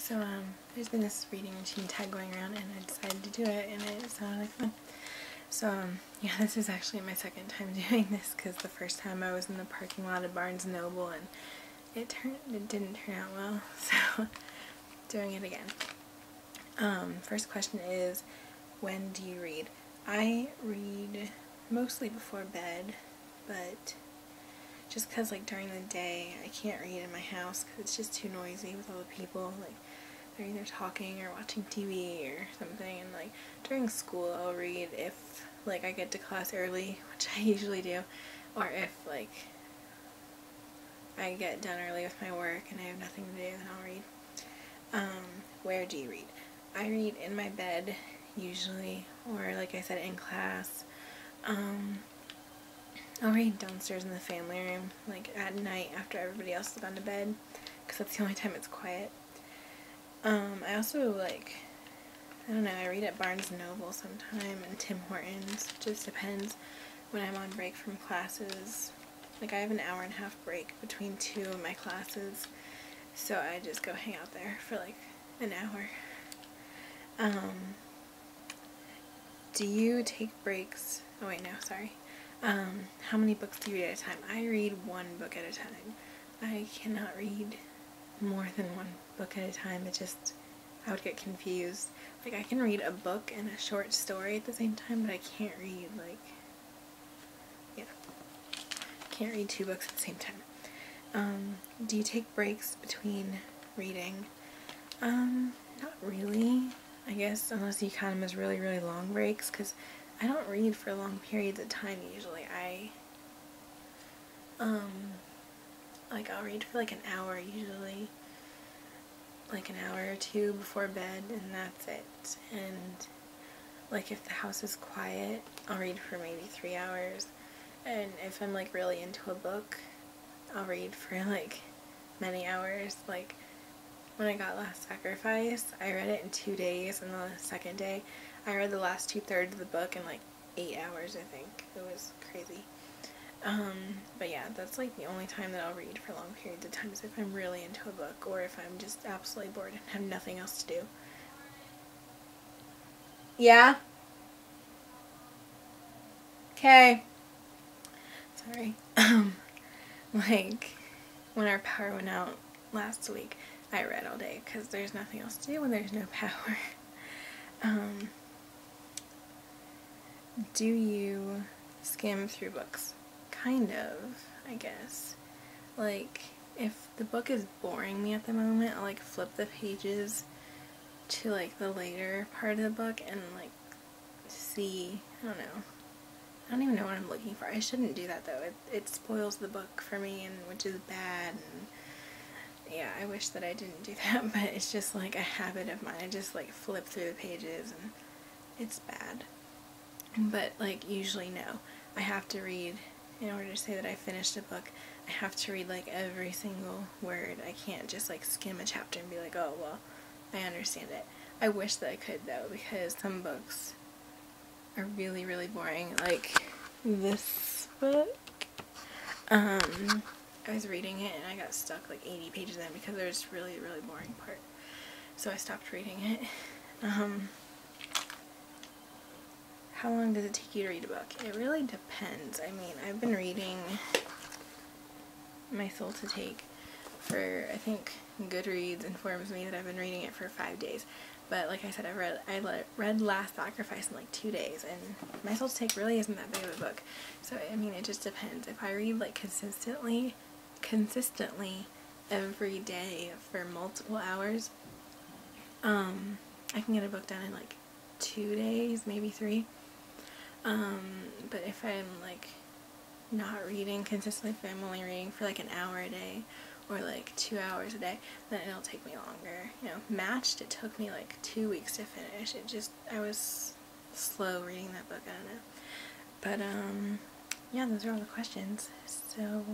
There's been this reading routine tag going around, and I decided to do it, and it sounded like fun. Yeah, this is actually my second time doing this, because the first time I was in the parking lot of Barnes & Noble, and it didn't turn out well, so doing it again. First question is, when do you read? I read mostly before bed, but just because, like, during the day I can't read in my house because it's just too noisy with all the people. Like, they're either talking or watching TV or something, and like during school I'll read if like I get to class early, which I usually do, or if like I get done early with my work and I have nothing to do, then I'll read. Where do you read? I read in my bed usually, or like I said, in class. I'll read downstairs in the family room, like at night after everybody else has gone to bed, because that's the only time it's quiet. I also, like, I don't know, I read at Barnes & Noble sometime, and Tim Hortons. Just depends when I'm on break from classes. Like, I have an hour-and-a-half break between two of my classes, so I just go hang out there for like an hour. Do you take breaks? Oh wait, no, sorry. How many books do you read at a time? I read one book at a time. I cannot read more than one book at a time. I would get confused. Like, I can read a book and a short story at the same time, but I can't read, like, can't read two books at the same time. Do you take breaks between reading? Not really, I guess, unless you count them as really, really long breaks, because I don't read for long periods of time usually. Like, I'll read for like an hour usually, like an hour or two before bed, and that's it. And like, if the house is quiet, I'll read for maybe 3 hours. And if I'm like really into a book, I'll read for like many hours. Like, when I got Last Sacrifice, I read it in 2 days, and the second day I read the last 2/3 of the book in like 8 hours, I think. It was crazy. But yeah, that's like the only time that I'll read for long periods of time, is if I'm really into a book, or if I'm just absolutely bored and have nothing else to do. Yeah? Okay. Sorry. Like, when our power went out last week, I read all day, because there's nothing else to do when there's no power. Do you skim through books? Kind of, I guess. Like, if the book is boring me at the moment, I'll like flip the pages to like the later part of the book and like see, I don't know. I don't even know what I'm looking for. I shouldn't do that though. It spoils the book for me, and which is bad. And yeah, I wish that I didn't do that, but it's just like a habit of mine. I just like flip through the pages, and it's bad. But like, usually no. I have to read, in order to say that I finished a book, I have to read like every single word. I can't just like skim a chapter and be like, oh well, I understand it. I wish that I could though, because some books are really, really boring. Like this book. I was reading it and I got stuck like 80 pages in because there was really, really boring part. So I stopped reading it. How long does it take you to read a book? It really depends. I mean, I've been reading My Soul to Take for, I think Goodreads informs me that I've been reading it for 5 days. But like I said, I read Last Sacrifice in like 2 days, and My Soul to Take really isn't that big of a book. So, I mean, it just depends. If I read like consistently every day for multiple hours, I can get a book done in like 2 days, maybe 3. But if I'm like not reading consistently, if I'm only reading for like an hour a day or like 2 hours a day, then it'll take me longer. You know, Matched, it took me like 2 weeks to finish. I was slow reading that book, I don't know. But yeah, those are all the questions. So